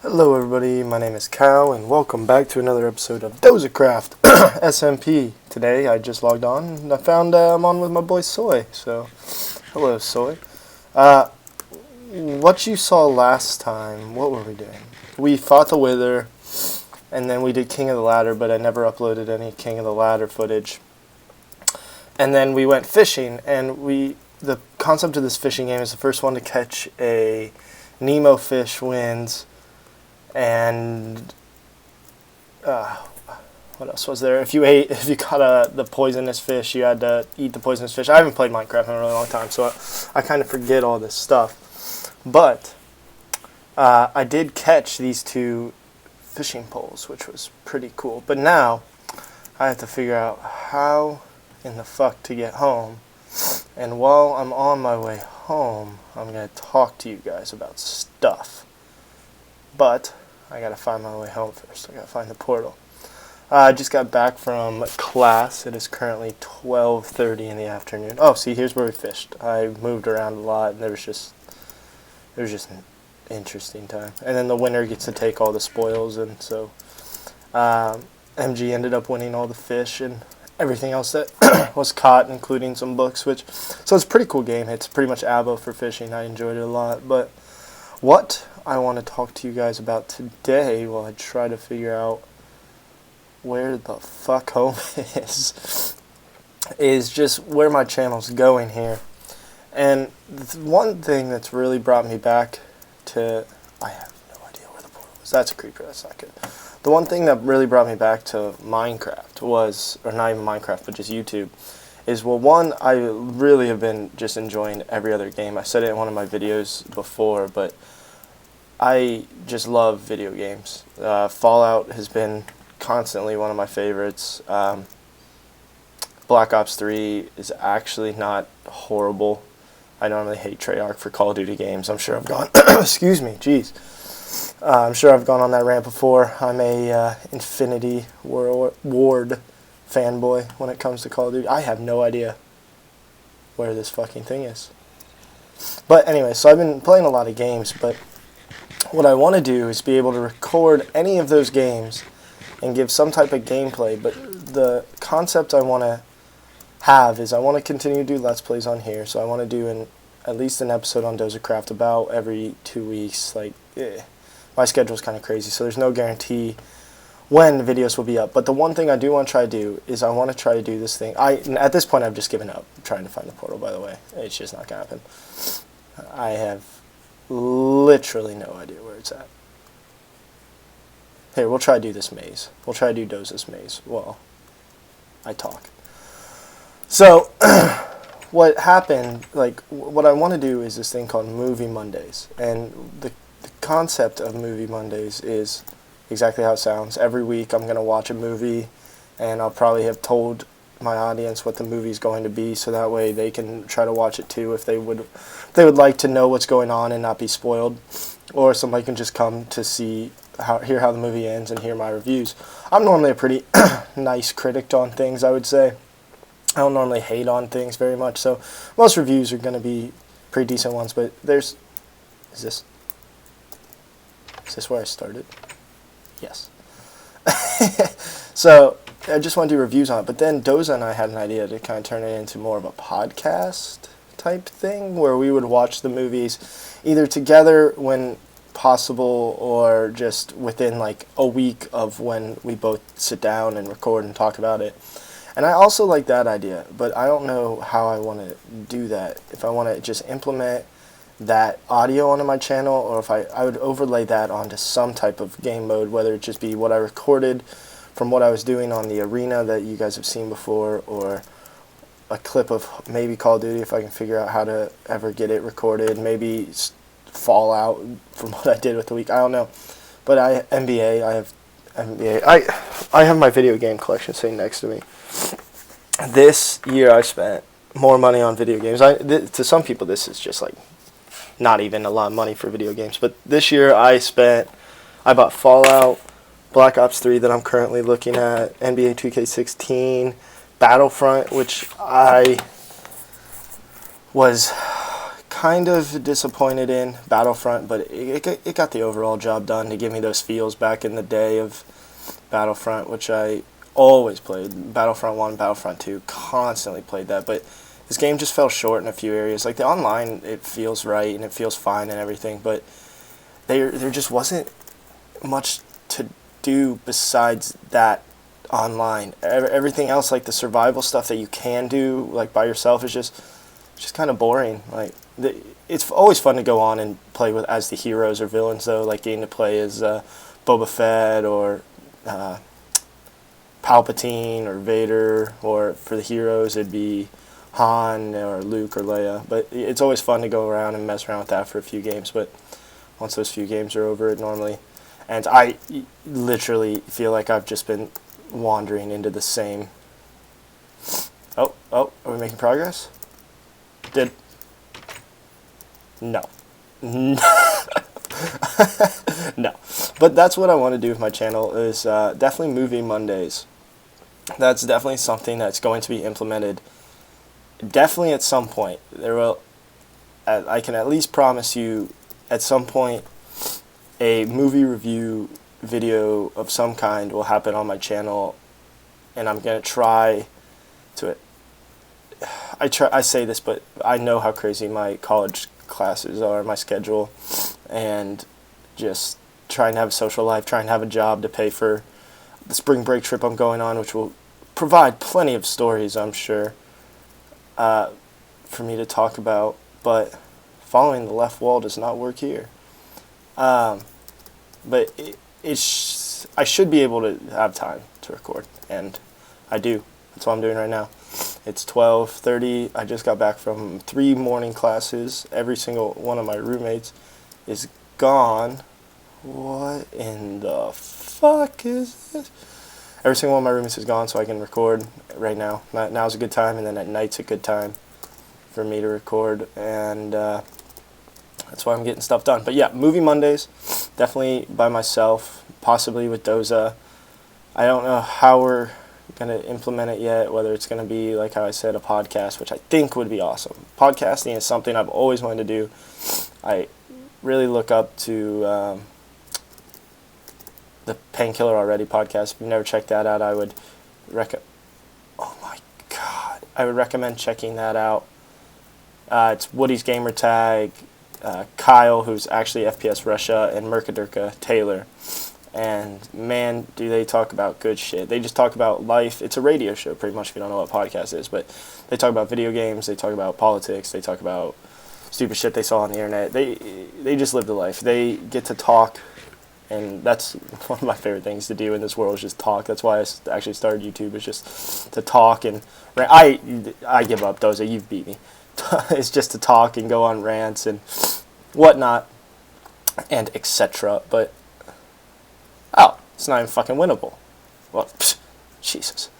Hello everybody, my name is Cow and welcome back to another episode of DozaCraft SMP. Today I just logged on and I found I'm on with my boy Soy, so hello Soy. What you saw last time, what were we doing? We fought the Wither and then we did King of the Ladder, but I never uploaded any King of the Ladder footage. And then we went fishing, and the concept of this fishing game is the first one to catch a Nemo fish wins. And what else was there? If you caught the poisonous fish, you had to eat the poisonous fish. I haven't played Minecraft in a really long time, so I kind of forget all this stuff. But I did catch these two fishing poles, which was pretty cool. But now I have to figure out how in the fuck to get home. And while I'm on my way home, I'm going to talk to you guys about stuff. But I gotta find my way home first. I gotta find the portal. I just got back from class. It is currently 12:30 in the afternoon. Oh, see, here's where we fished. I moved around a lot, and it was just an interesting time. And then the winner gets to take all the spoils, and so MG ended up winning all the fish and everything else that was caught, including some books. So it's a pretty cool game. It's pretty much Abo for fishing. I enjoyed it a lot. But what I want to talk to you guys about today while I try to figure out where the fuck home is just where my channel's going here. And one thing that's really brought me back to... I have no idea where the portal is. That's a creeper. That's not good. The one thing that really brought me back to Minecraft was, or not even Minecraft, but just YouTube, is, well, one, I really have been just enjoying every other game. I said it in one of my videos before, but I just love video games. Fallout has been constantly one of my favorites. Black Ops 3 is actually not horrible. I normally hate Treyarch for Call of Duty games. I'm sure I've gone... excuse me, jeez. I'm sure I've gone on that rant before. I'm a Infinity Ward fanboy when it comes to Call of Duty. I have no idea where this fucking thing is. But anyway, so I've been playing a lot of games, but what I want to do is be able to record any of those games and give some type of gameplay. But the concept I want to have is I want to continue to do Let's Plays on here. So I want to do at least an episode on DozaCraft about every 2 weeks. My schedule's kind of crazy, so there's no guarantee when videos will be up. But the one thing I do want to try to do is I want to try to do this thing. At this point, I've just given up trying to find the portal, by the way. It's just not going to happen. I have literally no idea where it's at. Here, we'll try to do this maze. We'll try to do Doza's maze while I talk. So, what happened, what I want to do is this thing called Movie Mondays. And the concept of Movie Mondays is exactly how it sounds. Every week I'm going to watch a movie, and I'll probably have told my audience what the movie's going to be, so that way they can try to watch it too if they would like to know what's going on and not be spoiled, or somebody can just come to hear how the movie ends and hear my reviews. I'm normally a pretty nice critic on things, I would say. I don't normally hate on things very much, so most reviews are going to be pretty decent ones, but is this where I started? Yes. So I just want to do reviews on it, but then Doza and I had an idea to kind of turn it into more of a podcast type thing, where we would watch the movies either together when possible, or just within a week of when we both sit down and record and talk about it. And I also like that idea, but I don't know how I want to do that. If I want to just implement that audio onto my channel, or if I would overlay that onto some type of game mode, whether it just be what I recorded from what I was doing on the arena that you guys have seen before, or a clip of maybe Call of Duty if I can figure out how to ever get it recorded, maybe Fallout from what I did with the week, I don't know. But I have NBA. I have my video game collection sitting next to me. This year I spent more money on video games. To some people this is just not even a lot of money for video games, but this year I bought Fallout, Black Ops 3 that I'm currently looking at, NBA 2K16, Battlefront, which I was kind of disappointed in Battlefront, but it got the overall job done to give me those feels back in the day of Battlefront, which I always played. Battlefront 1, Battlefront 2, constantly played that, but this game just fell short in a few areas. Like, the online, it feels right and it feels fine and everything, but there just wasn't much to do besides that online. Everything else, like the survival stuff that you can do, like, by yourself, is just kind of boring. Like, it's always fun to go on and play with as the heroes or villains, though. Like, getting to play as Boba Fett or Palpatine or Vader, or for the heroes it'd be Han or Luke or Leia. But it's always fun to go around and mess around with that for a few games. But once those few games are over, it normally... And I literally feel like I've just been wandering into the same... Oh, are we making progress? No. No. But that's what I want to do with my channel, is definitely Movie Mondays. That's definitely something that's going to be implemented definitely at some point. I can at least promise you, at some point, a movie review video of some kind will happen on my channel, and I'm going to try to... I say this, but I know how crazy my college classes are, my schedule, and just trying to have a social life, trying to have a job to pay for the spring break trip I'm going on, which will provide plenty of stories, I'm sure, for me to talk about. But following the left wall does not work here. But I should be able to have time to record, and I do. That's what I'm doing right now. It's 12:30. I just got back from 3 morning classes. Every single one of my roommates is gone. What in the fuck is this? Every single one of my roommates is gone, so I can record right now. Now's a good time, and then at night's a good time for me to record, and that's why I'm getting stuff done. But yeah, Movie Mondays, definitely by myself, possibly with Doza. I don't know how we're going to implement it yet, whether it's going to be, like how I said, a podcast, which I think would be awesome. Podcasting is something I've always wanted to do. I really look up to the Painkiller Already podcast. If you've never checked that out, I would recommend checking that out. It's Woody's Gamertag, Kyle, who's actually FPS Russia, and Mercadurka Taylor. And man, do they talk about good shit. They just talk about life. It's a radio show, pretty much, if you don't know what a podcast is. But they talk about video games. They talk about politics. They talk about stupid shit they saw on the internet. They just live the life. They get to talk, and that's one of my favorite things to do in this world, is just talk. That's why I actually started YouTube, is just to talk. And I give up, Doza. You've beat me. It's just to talk and go on rants and whatnot and etc. But it's not even fucking winnable. Well, Jesus.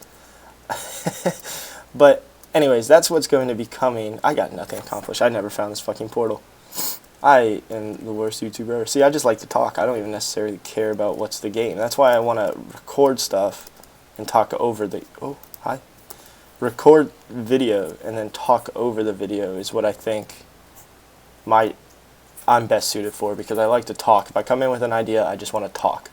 But anyways, that's what's going to be coming. I got nothing accomplished. I never found this fucking portal. I am the worst YouTuber ever. See, I just like to talk. I don't even necessarily care about what's the game. That's why I want to record stuff and talk over the... Oh, hi. Record video and then talk over the video is what I think I'm best suited for, because I like to talk. If I come in with an idea, I just want to talk.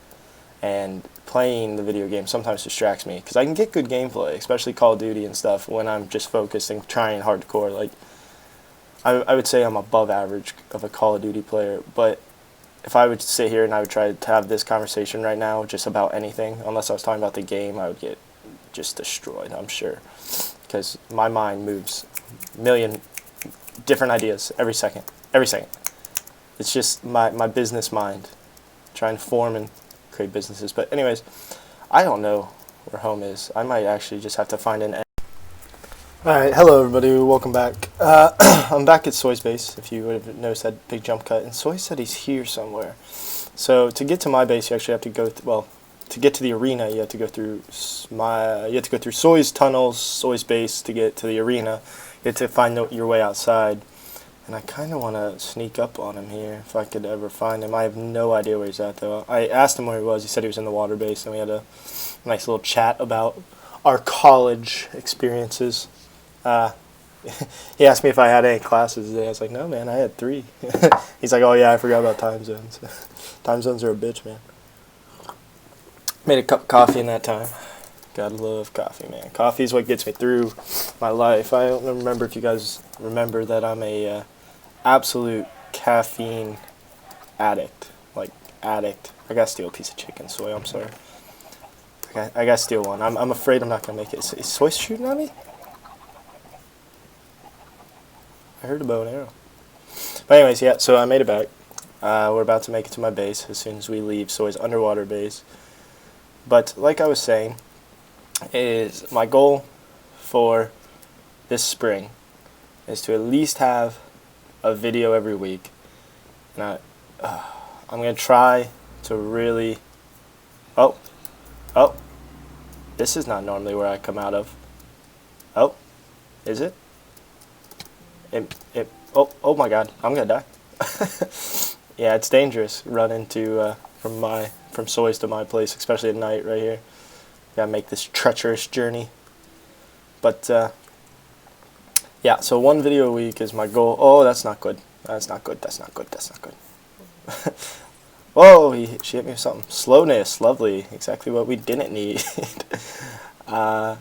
And playing the video game sometimes distracts me, because I can get good gameplay, especially Call of Duty and stuff, when I'm just focused and trying hardcore. Like, I would say I'm above average of a Call of Duty player, but if I would sit here and I would try to have this conversation right now just about anything, unless I was talking about the game, I would get just destroyed, I'm sure, because my mind moves a million different ideas every second. It's just my business mind trying to form and create businesses. But anyways, I don't know where home is. I might actually just have to find an... Alright, hello everybody, welcome back. I'm back at Soy's base, if you would have noticed that big jump cut, and Soy said he's here somewhere. So to get to my base, you actually have to go, to get to the arena, you have to go through Soy's tunnels, Soy's base to get to the arena. You have to find your way outside. And I kind of want to sneak up on him here, if I could ever find him. I have no idea where he's at, though. I asked him where he was. He said he was in the water base, and we had a nice little chat about our college experiences. he asked me if I had any classes today. I was like, no, man, I had 3. He's like, oh, yeah, I forgot about time zones. Time zones are a bitch, man. Made a cup of coffee in that time. Gotta love coffee, man. Coffee is what gets me through my life. I don't remember if you guys remember that I'm a absolute caffeine addict. Like, addict. I gotta steal a piece of chicken, Soy, I'm sorry. I gotta steal one. I'm afraid I'm not gonna make it. Is Soy shooting at me? I heard a bow and arrow. But anyways, yeah, so I made it back. We're about to make it to my base as soon as we leave Soy's underwater base. But like I was saying, is my goal for this spring is to at least have a video every week. And I'm going to try to really... Oh, this is not normally where I come out of. Oh, is it? Oh my god, I'm going to die. Yeah, it's dangerous running from Soy's to my place, especially at night right here. Gotta make this treacherous journey. But yeah, so 1 video a week is my goal. Oh, that's not good. That's not good. That's not good. That's not good. Whoa, she hit me with something. Slowness, lovely. Exactly what we didn't need. I'm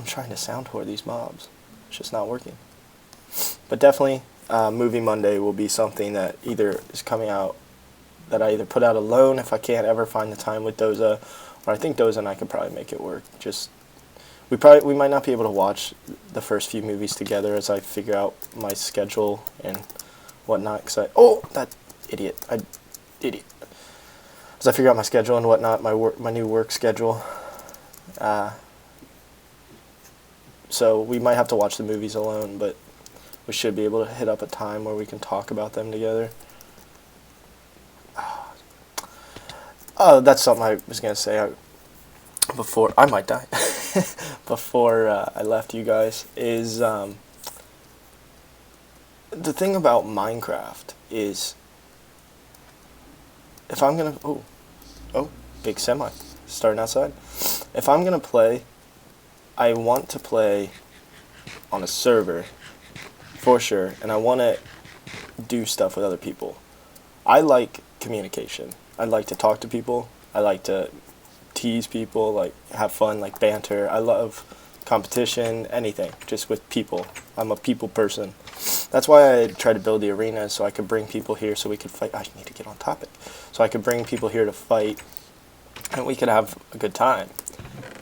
trying to sound whore these mobs. It's just not working. But definitely, Movie Monday will be something that either is coming out, that I either put out alone if I can't ever find the time with Doza, or I think Doza and I could probably make it work. Just we might not be able to watch the first few movies together as I figure out my schedule and whatnot. Oh, that idiot! Idiot. As I figure out my schedule and whatnot, my new work schedule. So we might have to watch the movies alone, but we should be able to hit up a time where we can talk about them together. Oh, that's something I was going to say before I might die. Before I left you guys is the thing about Minecraft is if I'm going to... Oh, big semi starting outside. If I'm going to play, I want to play on a server for sure, and I want to do stuff with other people. I like communication. I like to talk to people. I like to tease people, like have fun, like banter. I love competition, anything, just with people. I'm a people person. That's why I try to build the arena, so I could bring people here so we could fight. I need to get on topic. So I could bring people here to fight, and we could have a good time.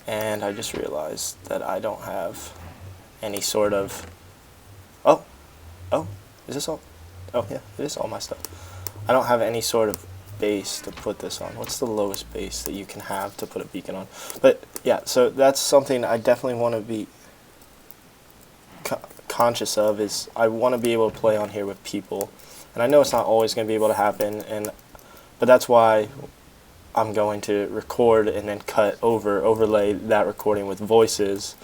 And I just realized that I don't have any sort of... Oh, is this all? Oh, yeah, it is all my stuff. I don't have any sort of base to put this on. What's the lowest base that you can have to put a beacon on? But, yeah, so that's something I definitely want to be conscious of, is I want to be able to play on here with people. And I know it's not always going to be able to happen, but that's why I'm going to record and then overlay that recording with voices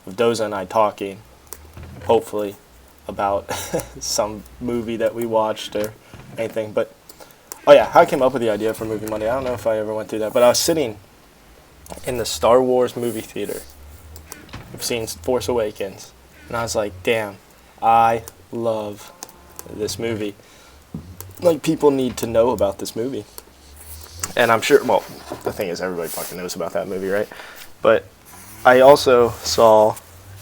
of Doza and I talking, hopefully, about some movie that we watched or anything. But oh yeah, how I came up with the idea for Movie Monday, I don't know if I ever went through that, but I was sitting in the Star Wars movie theater. I've seen Force Awakens, and I was like, damn, I love this movie. Like, people need to know about this movie. And I'm sure, well, the thing is, everybody fucking knows about that movie, right? But I also saw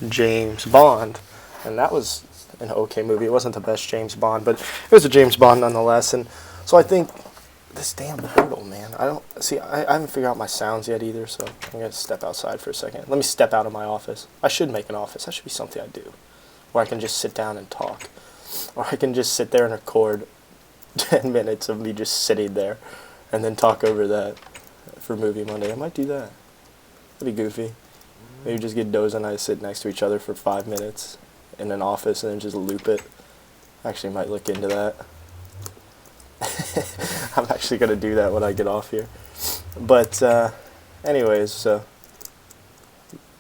James Bond, and that was an okay movie. It wasn't the best James Bond, but it was a James Bond nonetheless. And so I think this damn portal, man. I haven't figured out my sounds yet either, so I'm going to step outside for a second. Let me step out of my office. I should make an office. That should be something I do, where I can just sit down and talk. Or I can just sit there and record 10 minutes of me just sitting there and then talk over that for Movie Monday. I might do that. That'd be goofy. Maybe just get Doza and I to sit next to each other for 5 minutes in an office and then just loop it. Actually, might look into that. I'm actually going to do that when I get off here. But anyways, so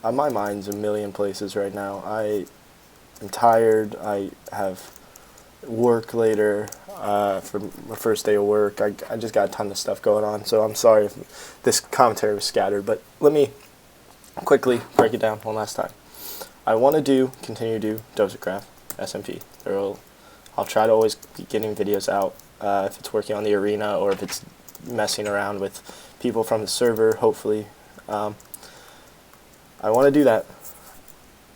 my mind's a million places right now. I am tired. I have work later for my first day of work. I just got a ton of stuff going on, so I'm sorry if this commentary was scattered, but let me quickly break it down one last time. I want to continue to do DozaCraft, SMP. I'll try to always be getting videos out if it's working on the arena or if it's messing around with people from the server, hopefully. I want to do that.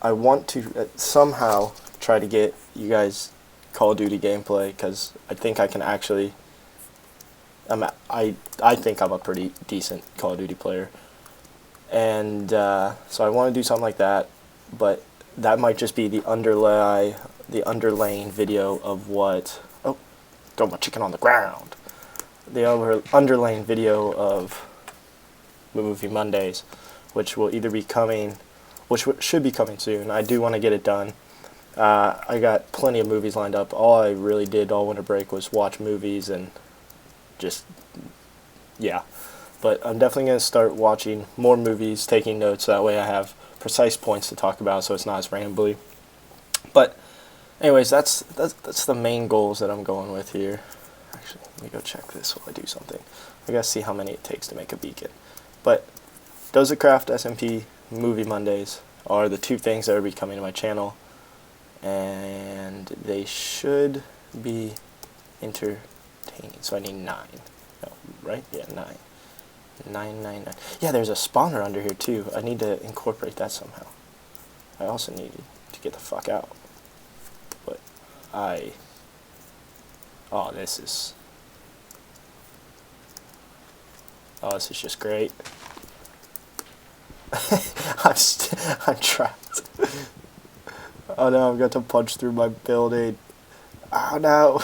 I want to somehow try to get you guys Call of Duty gameplay, because I think I can actually, I think I'm a pretty decent Call of Duty player. And so I want to do something like that, but that might just be the underlaying video of what, oh, throw my chicken on the ground. The underlaying video of Movie Mondays, which will either be coming, which should be coming soon. I do want to get it done. I got plenty of movies lined up. All I really did all winter break was watch movies and just, yeah. But I'm definitely going to start watching more movies, taking notes, so that way I have precise points to talk about, so it's not as rambly. But anyways, that's the main goals that I'm going with here. Actually, let me go check this while I do something. I gotta see how many it takes to make a beacon. But DozaCraft, SMP, Movie Mondays are the two things that will be coming to my channel, and they should be entertaining. So I need 9. No, right? Yeah, 9. 999. Yeah, there's a spawner under here too. I need to incorporate that somehow. I also need to get the fuck out. But oh, this is just great. I'm trapped. Oh no, I've got to punch through my building. Oh no.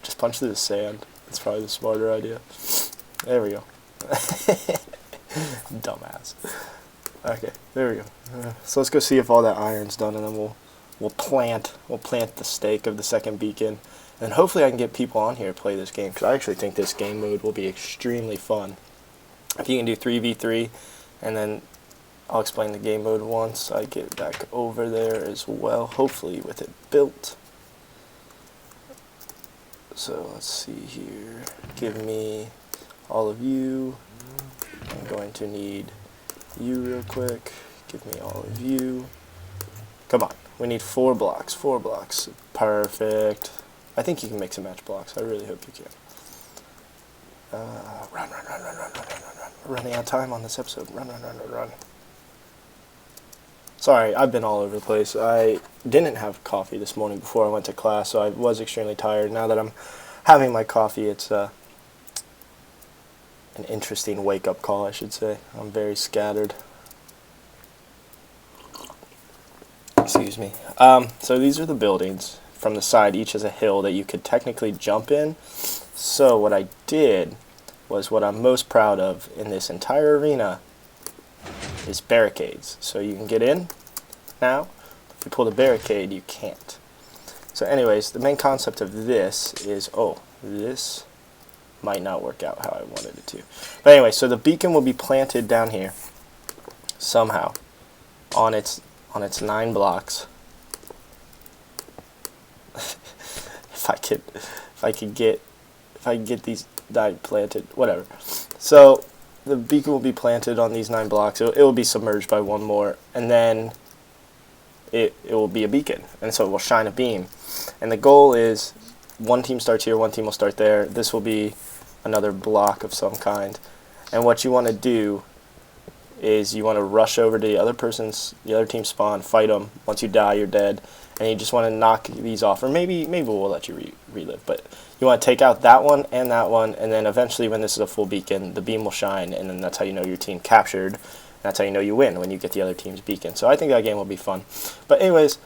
Just punch through the sand. That's probably the smarter idea. There we go. Dumbass. Okay, there we go. So let's go see if all that iron's done, and then we'll plant the stake of the second beacon, and hopefully I can get people on here to play this game, because I actually think this game mode will be extremely fun. If you can do 3v3, and then I'll explain the game mode once I get back over there as well, hopefully with it built. So let's see here. Give me all of you. I'm going to need you real quick. Give me all of you. Come on. We need 4 blocks. 4 blocks. Perfect. I think you can mix and match blocks. I really hope you can. Run. We're running out of time on this episode. Run. Sorry, I've been all over the place. I didn't have coffee this morning before I went to class, so I was extremely tired. Now that I'm having my coffee, it's an interesting wake-up call, I should say. I'm very scattered. Excuse me. So these are the buildings. From the side, each has a hill that you could technically jump in. So what I did was what I'm most proud of in this entire arena is barricades. So you can get in now. If you pull the barricade, you can't. So anyways, the main concept of this is, oh, this might not work out how I wanted it to. But anyway, so the beacon will be planted down here somehow on its 9 blocks. if I could get these 9 planted, whatever. So the beacon will be planted on these 9 blocks. It will be submerged by one more, and then it will be a beacon, and so it will shine a beam. And the goal is one team starts here, one team will start there. This will be another block of some kind, and what you want to do is you want to rush over to the other team's spawn, fight them. Once you die, you're dead, and you just want to knock these off, or maybe we'll let you relive, but you want to take out that one, and then eventually when this is a full beacon, the beam will shine, and then that's how you know your team captured. That's how you know you win, when you get the other team's beacon. So I think that game will be fun. But anyways,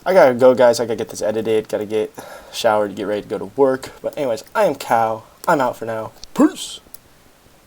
I gotta go, guys. I gotta get this edited, gotta get showered, get ready to go to work. But anyways, I am Cow. I'm out for now. Peace!